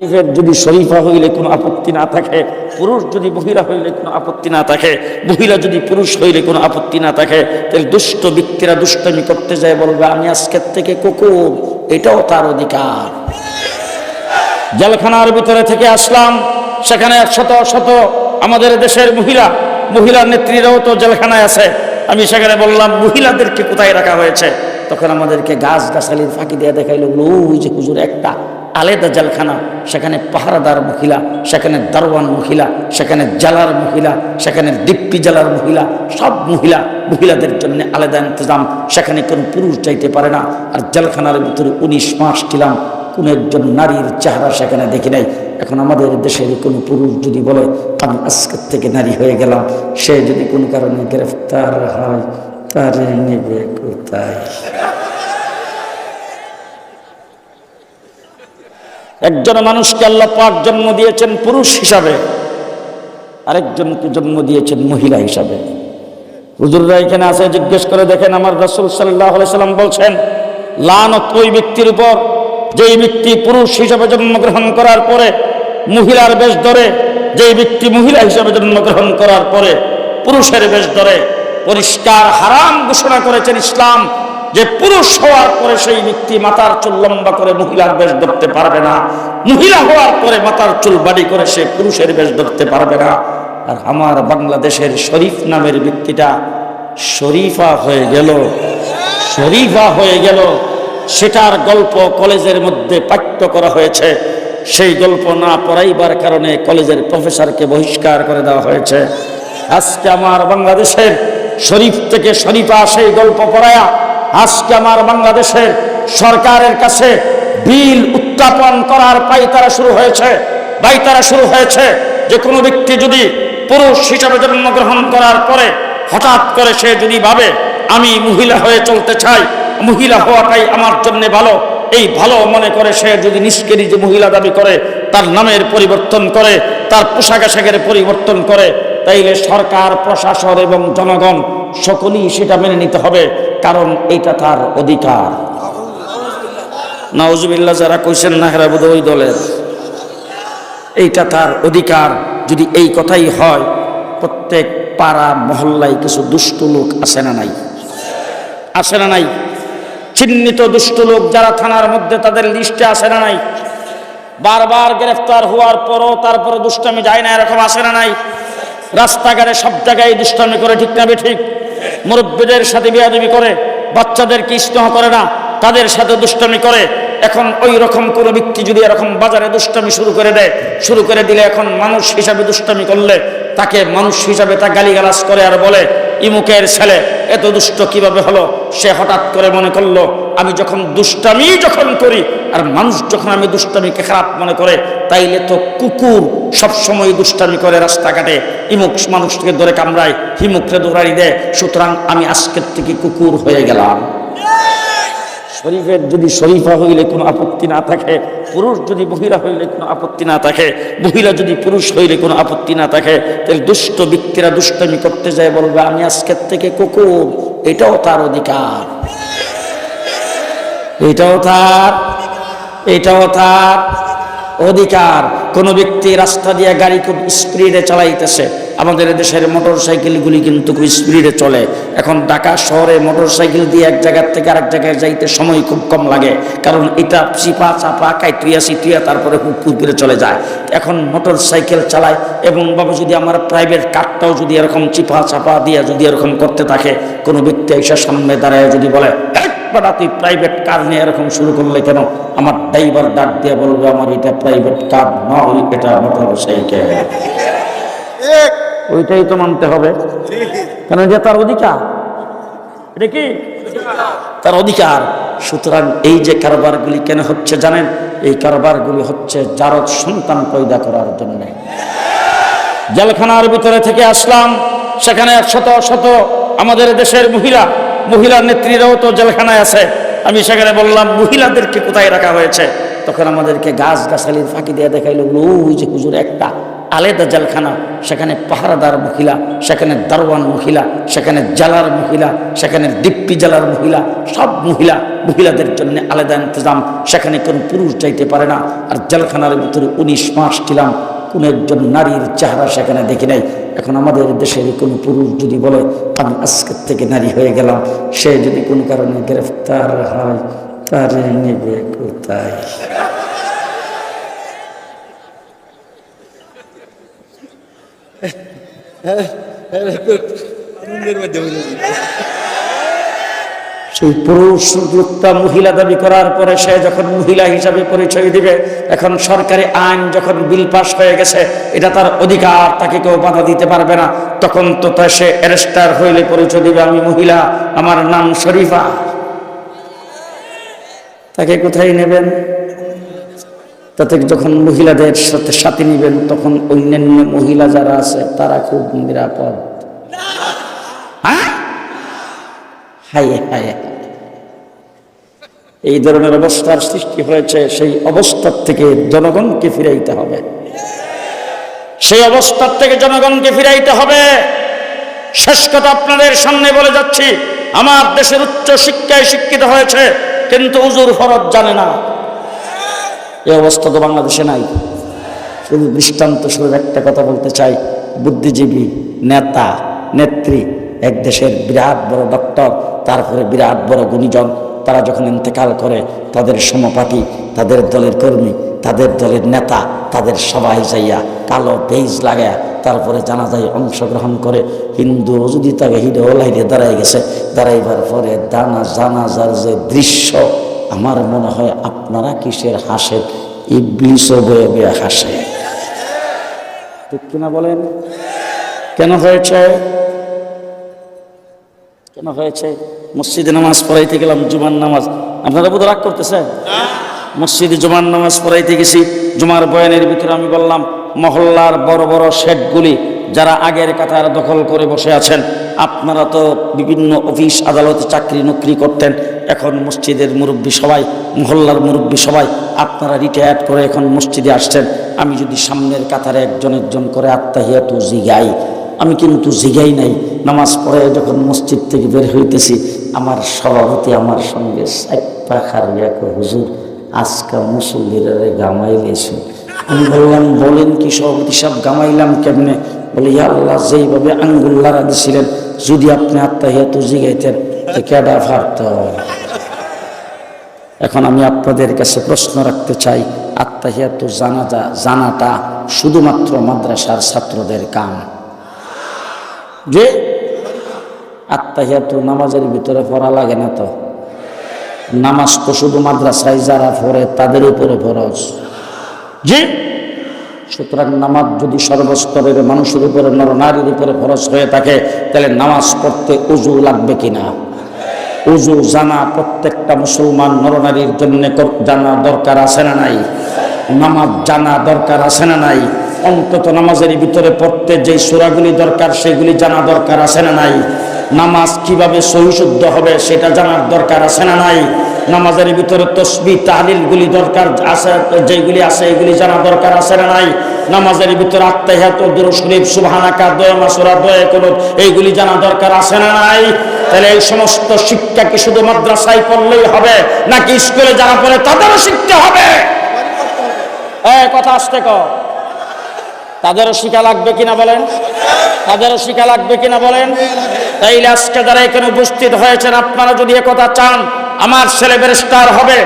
যদি শরীফা হইলে কোনো আপত্তি না থাকে, পুরুষ যদি মহিলা হইলে কোনো আপত্তি না থাকে, মহিলা যদি পুরুষ হইলে কোনো আপত্তি না থাকে, তাহলে দুষ্ট ব্যক্তিরা দুষ্টামি করতে যায়, বলবে আমি আজকের থেকে কুকুর, এটাও তার অধিকার। জেলখানার ভিতরে থেকে আসলাম, সেখানে শত শত আমাদের দেশের মহিলা নেত্রীরাও তো জেলখানায় আছে। আমি সেখানে বললাম মহিলাদেরকে কোথায় রাখা হয়েছে? তখন আমাদেরকে গাছগাছালির ফাঁকি দিয়ে দেখাইল, ওই যে হুজুর একটা আলাদা জেলখানা, সেখানে পাহারাদার মহিলা, সেখানে দারোয়ান মহিলা, সেখানে জেলার মহিলা, সেখানে ডিপ্টি জেলার মহিলা, সব মহিলাদের জন্য আলাদা ইন্তজাম, সেখানে কোনো পুরুষ যাইতে পারে না। আর জেলখানার ভিতরে 19 মাস ছিলাম, কোনো একজন নারীর চেহারা সেখানে দেখি নাই। এখন আমাদের দেশের কোনো পুরুষ যদি বলে আমি আজকের থেকে নারী হয়ে গেলাম, সে যদি কোনো কারণে গ্রেফতার হয়, তারে নেবে কোথায়? একজন মানুষকে আল্লাহ পাক জন্ম দিয়েছেন পুরুষ হিসাবে, আরেকজনকে জন্ম দিয়েছেন মহিলা হিসাবে। হুজুররা এখানে আছে, জিজ্ঞেস করে দেখেন, আমার রাসূল সাল্লাল্লাহু আলাইহি সাল্লাম বলছেন লানত ওই ব্যক্তির উপর যেই ব্যক্তি পুরুষ হিসাবে জন্মগ্রহণ করার পরে মহিলার বেশ ধরে, যেই ব্যক্তি মহিলা হিসাবে জন্মগ্রহণ করার পরে পুরুষের বেশ ধরে। পরিষ্কার হারাম ঘোষণা করেছেন ইসলাম যে পুরুষ হওয়ার পরে সেই ব্যক্তি মাথার চুল লম্বা করে মহিলার বেশ ধরতে পারবে না, মহিলা হওয়ার পরে মাথার চুল বাড়ি করে সে পুরুষের বেশ ধরতে পারবে না। আর আমার বাংলাদেশের শরীফ নামের ব্যক্তিটা শরীফা হয়ে গেল, সেটার গল্প কলেজের মধ্যে পাঠ্য করা হয়েছে। সেই গল্প না পড়াইবার কারণে কলেজের প্রফেসরকে বহিষ্কার করে দেওয়া হয়েছে। আজকে আমার বাংলাদেশের শরীফ থেকে শরীফা সেই গল্প পড়ায়া আজকে আমার বাংলাদেশের সরকারের কাছে বিল উত্থাপন করার বাইতারা শুরু হয়েছে যে কোনো ব্যক্তি যদি পুরুষ হিসাবে জন্মগ্রহণ করার পরে হঠাৎ করে সে যদি ভাবে আমি মহিলা হয়ে চলতে চাই, মহিলা হওয়াটাই আমার জন্য ভালো, এই ভালো মনে করে সে যদি নিষ্কেরি যে মহিলা দাবি করে, তার নামের পরিবর্তন করে, তার পোশাক আশাকের পরিবর্তন করে, তাইলে সরকার, প্রশাসন এবং জনগণ সকলেই সেটা মেনে নিতে হবে, কারণ এটা তার অধিকার। নাউজুবিল্লাহ, যারা কইছেন না হেরা বোধ ওই দলের, এইটা তার অধিকার। যদি এই কথাই হয়, প্রত্যেক পাড়া মহল্লায় কিছু দুষ্ট লোক আসে না নাই? চিহ্নিত দুষ্ট লোক যারা থানার মধ্যে, তাদের লিস্টে আসে না নাই? বারবার গ্রেফতার হওয়ার পরও তারপরে দুষ্টামি যায় না, এরকম আসে না নাই? রাস্তাঘাটে সব জায়গায় দুষ্টামি করে, ঠিক না বেঠিক? মুরব্বীদের সাথে বেয়াদবি করে, বাচ্চাদেরকে স্নেহ করে না, তাদের সাথে দুষ্টামি করে। এখন ওই রকম কোনো ব্যক্তি যদি এরকম বাজারে দুষ্টামি শুরু করে দিলে, এখন মানুষ হিসাবে দুষ্টামি করলে তাকে মানুষ হিসাবে তা গালিগালাজ করে আর বলে ইমুকের ছেলে এত দুষ্ট কিভাবে হলো। সে হঠাৎ করে মনে করলো আমি দুষ্টামি করি আর মানুষ যখন আমি দুষ্টামিকে খারাপ মনে করে, তাইলে তো কুকুর সবসময় দুষ্টামি করে রাস্তাঘাটে, ইমুক মানুষকে ধরে কামড়ায়, হিমুককে দৌড়াই দেয়, সুতরাং আমি আজকের থেকে কুকুর হয়ে গেলাম। শরীফের যদি শরীফা হইলে কোনো আপত্তি না থাকে, পুরুষ যদি মহিলা হইলে কোনো আপত্তি না থাকে, মহিলা যদি পুরুষ হইলে কোনো আপত্তি না থাকে, তাহলে দুষ্ট ব্যক্তিরা দুষ্টামি করতে যায়, বলবে আমি আজকের থেকে কুকুর, এটাও তার অধিকার। এটাও তার অধিকার। কোনো ব্যক্তি রাস্তা দিয়ে গাড়ি খুব স্পিডে চালাইতেছে, আমাদের দেশের মোটর সাইকেলগুলি কিন্তু খুব স্পিডে চলে। এখন ঢাকা শহরে মোটর সাইকেল দিয়ে এক জায়গার থেকে আরেক জায়গায় যাইতে সময় খুব কম লাগে, কারণ এটা চিপা চাপা কাইটুয়া তারপরে হুপ করে চলে যায়। এখন মোটর সাইকেল চালায়, এবং বাবা যদি আমার প্রাইভেট কারটাও যদি এরকম চিপা চাপা দিয়ে যদি এরকম করতে থাকে, কোনো ব্যক্তি এসে সামনে দাঁড়ায় যদি বলে তুই প্রাইভেট কার নিয়ে এরকম শুরু করলে কেন, আমার ড্রাইভার ডাক দিয়ে বলবে আমার এটা প্রাইভেট কার নয়, এটা মোটর সাইকেল। ওইটাই তো মানতে হবে, কারণ এটা তার অধিকার। এটা কি তার অধিকার? সুতরাং এই যে কারবারগুলি কেন হচ্ছে জানেন? এই কারবারগুলি হচ্ছে জারদ সন্তান পয়দা করার জন্য। জেলখানার ভিতরে থেকে আসলাম, সেখানে শত শত আমাদের দেশের মহিলা নেত্রীরাও তো জেলখানায় আছে। আমি সেখানে বললাম মহিলাদেরকে কোথায় রাখা হয়েছে? তখন আমাদেরকে গাছগাছালির ফাঁকি দিয়ে দেখাইল, ওই যে হুজুর একটা আলাদা জেলখানা, সেখানে পাহারাদার মহিলা, সেখানে দারোয়ান মহিলা, সেখানে জেলার মহিলা, সেখানে ডিপ্টি জেলার মহিলা, সব মহিলাদের জন্য আলাদা ইন্তজাম। সেখানে কোনো পুরুষ যাইতে পারে না। আর জেলখানার ভিতরে 19 মাস ছিলাম, কোন একজন নারীর চেহারা সেখানে দেখি নাই। এখন আমাদের দেশের কোনো পুরুষ যদি বলে আমি আজকের থেকে নারী হয়ে গেলাম, সে যদি কোনো কারণে গ্রেফতার হয়, তারে নেবে কোথায়? সেই পুরুষ লোকটা মহিলা দাবি করার পরে সে যখন মহিলা হিসাবে পরিচয় দিবে, এখন সরকারি আইন যখন বিল পাস হয়ে গেছে, এটা তার অধিকার, তাকে কেউ বাধা দিতে পারবে না। তখন তো সে অ্যারেস্টার হইলে পরিচয় দিবে আমি মহিলা, আমার নাম শরীফা। তাকে কোথায় নেবেন? তাতে যখন মহিলাদের সাথে সাথে নিবেন, তখন অন্যান্য মহিলা যারা আছে তারা খুব নিরাপদ। হায় হায়, এই ধরনের অবস্থার সৃষ্টি হয়েছে। সেই অবস্থার থেকে জনগণকে ফিরাইতে হবে, সেই অবস্থার থেকে জনগণকে ফিরাইতে হবে। শেষ কথা আপনাদের সামনে বলে যাচ্ছি, আমার দেশের উচ্চ শিক্ষায় শিক্ষিত হয়েছে, কিন্তু উজুর ফরজ জানে না। এই অবস্থা তো বাংলাদেশে নাই। শুধু দৃষ্টান্ত স্বরূপ একটা কথা বলতে চাই, বুদ্ধিজীবী, নেতা, নেত্রী, এক দেশের বিরাট বড় ডক্টর, তারপরে বিরাট বড় গুণীজন, তারা যখন ইন্তেকাল করে, তাদের সমপাঠী, তাদের দলের কর্মী, তাদের দলের নেতা, তাদের সবাই যাইয়া কালো বেজ লাগায় তারপরে জানাজায় অংশগ্রহণ করে। হিন্দু যদি তাকে হিডো লাইনে দাঁড়াই গেছে, দাঁড়াইবার পরে জানাজার যে দৃশ্য, আমার মনে হয় আপনারা কিসের হাসেন, ইবলিসও বয়ে বয়ে হাসে। ঠিক কিনা বলেন? কেন হয়েছে? কেন হয়েছে? মসজিদে নামাজ পড়াইতে গেলাম, জুমার নামাজ, আপনারা বোধ রাগ করতেছেন? মসজিদে জুমার নামাজ পড়াইতে গেছি, জুমার বয়ানের ভিতরে আমি বললাম, মহল্লার বড় বড় শেঠগুলি যারা আগের কাতার দখল করে বসে আছেন, আপনারা তো বিভিন্ন অফিস আদালতে চাকরি নকরি করতেন, এখন মসজিদের মুরব্বী সবাই, মহল্লার মুরব্বী সবাই, আপনারা রিটায়ার্ড করে এখন মসজিদে আসছেন। আমি যদি সামনের কাতারে একজন একজন করে আত্তাহিয়াতু জিগাই, আমি কিন্তু জিগাই নাই। নামাজ পড়ে যখন মসজিদ থেকে বের হইতেছি, আমার সভাপতি আমার সঙ্গে সাইপা খারিয়া কো, হুজুর আজকা মুসল্লিরা গামাইলেছি। আমি বললাম, বলেন কি সভাপতি সাহেব, গামাইলাম কেমনে? বলে, ইয়া আল্লাহ, যেইভাবে আঙ্গুল্লারা দিছিলেন, যদি আপনি আত্তাহিয়াতু জিগাইতেন তো কেডা ফারত। এখন আমি আপনাদের কাছে প্রশ্ন রাখতে চাই, আত্তাহিয়াতু জানাটা শুধুমাত্র মাদ্রাসার ছাত্রদের কাম? যে আত্তাহিয়াতু নামাজের ভিতরে পড়া লাগে না তো? নামাজ তো শুধু মাদ্রাসায় যারা পড়ে তাদের উপরে ফরজ। জি, সুতরাং নামাজ যদি সর্বস্তরের মানুষের উপরে, নরনারীর উপরে ফরজ হয়ে থাকে, তাহলে নামাজ পড়তে উজু লাগবে কিনা? উজু জানা প্রত্যেকটা মুসলমান নরনারীর জন্য জানা দরকার আছে না নাই? নামাজ জানা দরকার আছে না নাই? অন্তত নামাজের ভিতরে পড়তে যে সূরাগুলি দরকার সেগুলি জানা দরকার আছে না নাই? নামাজ কিভাবে সহিশুদ্ধ হবে সেটা জানার দরকার আছে না নাই? নামাজের ভিতরে তসবিহ তাহলিলগুলি দরকার আছে, যেগুলি আছে এগুলি জানা দরকার আছে না নাই? নামাজের ভিতরে আত্তাহিয়াতু, দুরূদ শরীফ, সুবহানাকা, দোয়া মাসুরা, দোয়া কুনুত, এইগুলি জানা দরকার আছে না নাই? তাহলে এই সমস্ত শিক্ষা কি শুধু মাদ্রাসায় পড়লেই হবে, নাকি স্কুলে যারা পড়ে তাদেরও শিখতে হবে? কথা আসতে কর, তাদেরও শিক্ষা লাগবে কিনা বলেন? তাদেরও শিক্ষা লাগবে কিনা বলেন? তাইলে আজকে যারা এখানে উপস্থিত হয়েছেন, আপনারা যদি একথা চান, আমার ছেলে ব্যারিস্টার হবে,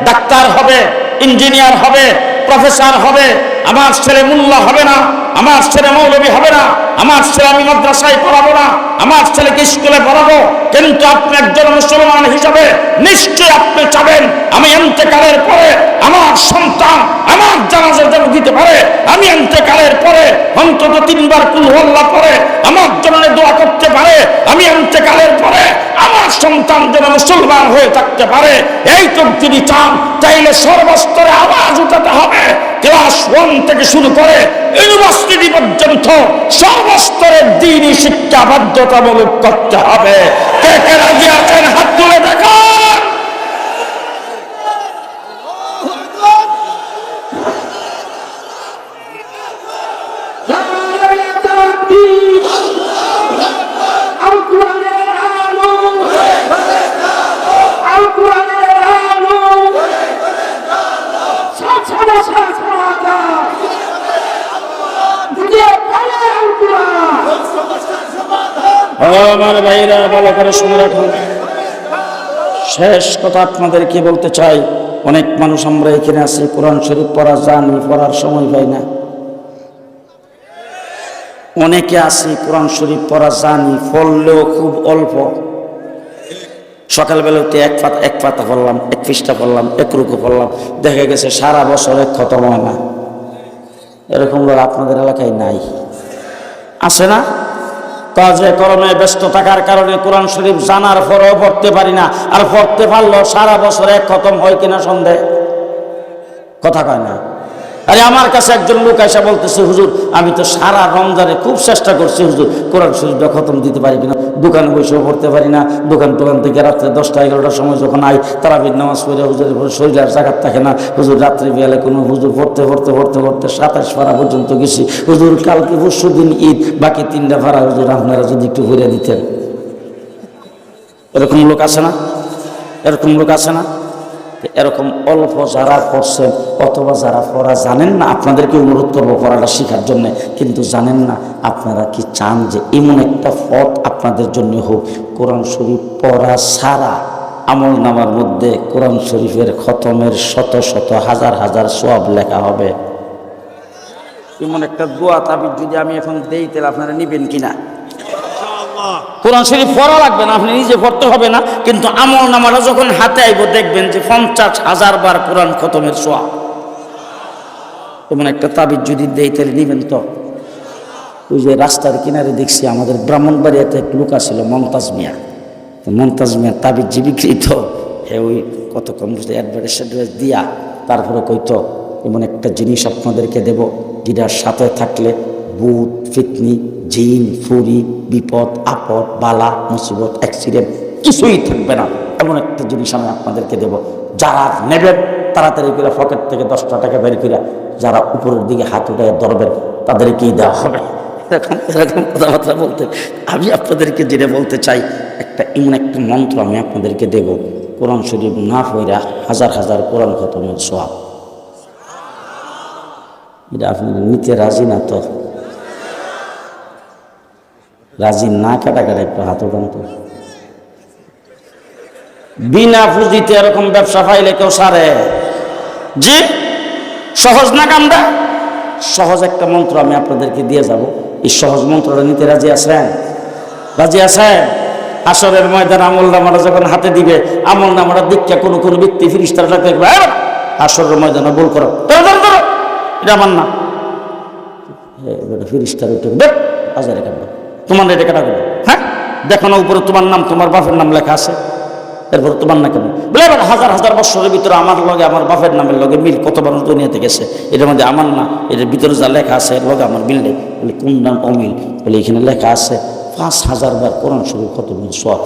ডাক্তার হবে, ইঞ্জিনিয়ার হবে, প্রফেসর হবে, আমার ছেলে মোল্লা হবে না, আমার ছেলে মৌলবী হবে না, আমার ছেলে আমি মাদ্রাসায় পড়াবো না, আমার ছেলেকে স্কুলে পড়াবো, কিন্তু আপনি একজন মুসলমান হিসাবে নিশ্চয়ই আপনি চাবেন আমি ইন্তেকালের পরে আমার সন্তান আমার জানাজা যেন দিতে পারে, আমি ইন্তেকালের পরে অন্তত 3 বার কুল হুয়াল্লাহ পড়ে আমার জন্য দোয়া করতে পারে, আমি ইন্তেকালের পরে আমার সন্তান যেন মুসলমান হয়ে থাকতে পারে। এইটুক যদি চান, তাইলে সর্বস্তরে আওয়াজ উঠাতে হবে। ক্লাস 1 থেকে শুরু করে ইউনিভার্সিটি পর্যন্ত সর্বস্তরের দ্বীনি শিক্ষা বাধ্যতামূলক করতে হবে। কে কে রাজি আছেন হাত তুলে দেখান। আমার ভাইরা ভালো করে শুনে রাখুন, শেষ কথা আপনাদেরকে বলতে চাই। অনেক মানুষ আমরা এখানে আছি, কোরআন শরীফ পড়া জানি, পড়ার সময় পাই না। অনেকে আছি কোরআন শরীফ পড়া জানি, পড়লেও খুব অল্প। সকালবেলাতে এক পাতা পড়লাম, এক পৃষ্ঠা পড়লাম, এক রুকু পড়লাম, দেখা গেছে সারা বছর এক খতম হয় না। এরকম লোক আপনাদের এলাকায় নাই? আছে না? কাজে কর্মে ব্যস্ত থাকার কারণে কোরআন শরীফ জানার পরেও পড়তে পারি না, আর পড়তে পারলেও সারা বছর এক খতম হয় কিনা সন্দেহ। কথা কয় না? আরে আমার কাছে একজন লোক এসে বলতেছে, হুজুর আমি তো সারা রমজানে খুব চেষ্টা করছি হুজুর, কোরআন শরীফটা খতম দিতে পারি কিনা, দোকানে বসেও পড়তে পারি না। দোকান থেকে রাত্রে 10টা-11টার সময় যখন আই, তারাবির নামাজ পড়ে হুজুরের শরীর আর জাগাত থাকে না। হুজুর রাত্রি বেলা কোনো হুজুর পড়তে 27 পারা পর্যন্ত গেছি। হুজুর কালকে পরশু দিন ঈদ, বাকি 3টা পারা হুজুর আপনারা যদি একটু ঘুরে দিতেন। এরকম লোক আছে না? এরকম লোক আছে না? এরকম অল্প যারা পড়ছেন অথবা যারা পড়া জানেন না, আপনাদেরকে অনুরোধ করবো পড়াটা শেখার জন্য, কিন্তু জানেন না, আপনারা কি চান যে এমন একটা পথ আপনাদের জন্য হোক, কোরআন শরীফ পড়া ছাড়া আমল নামার মধ্যে কোরআন শরীফের খতমের শত শত হাজার হাজার সওয়াব লেখা হবে? এমন একটা দোয়া তাবিজ যদি আমি এখন দেই, তাহলে আপনারা নিবেন কিনা? কোরআন শরীফ পড়া লাগবে না, আপনি নিজে পড়তে হবে না, কিন্তু আমল নামাটা যখন হাতে আইব দেখবেন যে 50,000 বার কোরআন খতমের সওয়াব। এমন একটা তাবিজ যদি দেই, তাহলে নিবেন তো? ওই যে রাস্তার কিনারে দেখছি আমাদের ব্রাহ্মণবাড়িয়াতে এক লোক ছিল, মমতাজ মিয়া। মমতাজ মিয়া তাবিজ বিকৃত, হ্যাঁ ওই কত কম অ্যাডভার্টাইজ দিয়া তারপরে কইতো এমন একটা জিনিস আপনাদেরকে দেব, যেটার সাথে থাকলে ভূত ফিতনি জিন ফুরি বিপদ আপদ বালা মুসিবত অ্যাক্সিডেন্ট কিছুই থাকবে না। এমন একটা জিনিস আমি আপনাদেরকে দেব, যারা নেবেন তাড়াতাড়ি করে পকেট থেকে 10টা টাকা বের করে যারা উপরের দিকে হাত উঠায় ধরবেন তাদেরকেই দেওয়া হবে। এরকম কথাবার্তা বলতে আমি আপনাদেরকে যেটা বলতে চাই, এমন একটা মন্ত্র আমি আপনাদেরকে দেব, কোরআন শরীফ না পড়া হাজার হাজার কোরআন খতমের সওয়াব। এটা আপনি নিতে রাজি না তো? রাজি না কাটাকাটা একটু হাত উঠান তো। বিনা পুঁজিতে এরকম ব্যবসা পাইলে কেউ সারে? জি, সহজ না কামটা? সহজ একটা মন্ত্র আমি আপনাদেরকে দিয়ে যাব, এই সহজ মন্ত্রটা নিতে রাজি আছেন? রাজি আছেন? আসরের ময়দান আমল নামাটা যখন হাতে দিবে, আমল নামাটা দীক্ষা কোনো কোনো ব্যক্তি ফিরিস্তারা ডাকতে দেখবে, আসরের ময়দানে ভুল করো, এটা আমার না, ফিরিস্তার উঠে দেখ হাজারে কাটবে, তোমার এটা কাটা করবে। হ্যাঁ দেখো না উপরে তোমার নাম, তোমার বাপের নাম লেখা আছে, এরপর তোমার না কেন বলে, এবার হাজার হাজার বছরের ভিতরে আমার লগে আমার বাপের নামের লগে মিল কত মানুষ দুনিয়াতে গেছে, এটার মধ্যে আমার না, এটার ভিতরে যা লেখা আছে এর লগে আমার মিল নেই। বলে কোন নাম অমিল? বলে এখানে লেখা আছে 5,000 বার কোরআন শরীফ খতমের সওয়াব।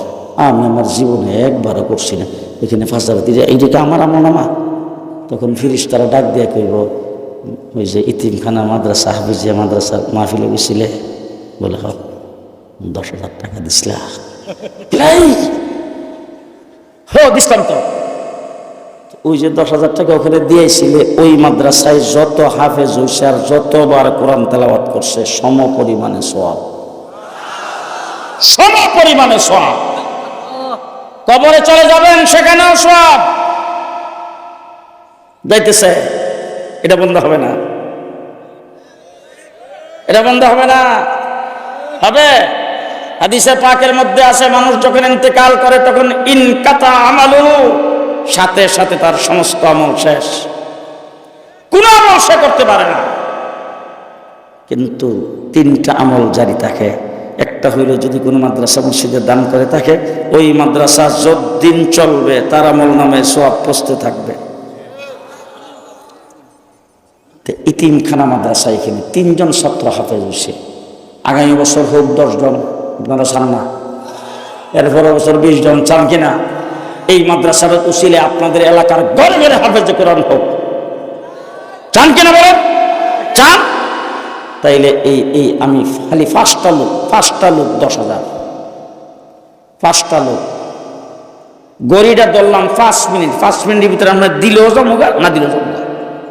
আমি আমার জীবনে একবারও করছি না, এখানে 5,000 দিয়ে এইটাকে আমার আমল নামা। তখন ফিরিস্তারা ডাক দিয়ে কইব, ওই যে ইতিমখানা মাদ্রাসা হাফিজিয়া মাদ্রাসার মাহফিলে গেছিলে, বলে হ 10,000 টাকা দিছিলা? দিতাম তো। ওই যে 10,000 টাকা ওখানে দিয়েছিলে, ওই মাদ্রাসায় যত হাফেজ হইছে আর যতবার কোরআন তেলাওয়াত করছে সম পরিমাণে সওয়াব, সম পরিমাণে সওয়াব। কবরে চলে যাবেন, সেখানেও সওয়াব যাইতেছে। এটা বন্ধ হবে না, এটা বন্ধ হবে না, হবে। হাদিসে পাকের মধ্যে আছে, মানুষ যখন ইন্তেকাল করে তখন ইনকাতা আমালুহু, সাথে সাথে তার সমস্ত আমল শেষ, কোন আমল সে করতে পারে না। কিন্তু 3টা আমল জারি থাকে। একটা হইল যদি কোনো মাদ্রাসা মসজিদে দান করে থাকে, ওই মাদ্রাসা যতদিন চলবে তার আমল নামে সওয়াব পৌঁছতে থাকবে। ইতিমখানা মাদ্রাসা, এখানে 3 জন ছাত্র হাফেজ হয়েছে, আগামী বছর হোক 10 জন, আপনারা চান না? এরপর বছর 20 জন, চান কিনা? এই মাদ্রাসার উসিলে আপনাদের এলাকার ঘরে ঘরে হাফেজ কোরআন হোক, চান কিনা বলেন? চান? তাইলে এই আমি খালি 5টা লোক 10,000, 5টা লোক গড়িটা ধরলাম 5 মিনিটের ভিতরে আমরা দিলেও যাবো না দিলেও যাবো।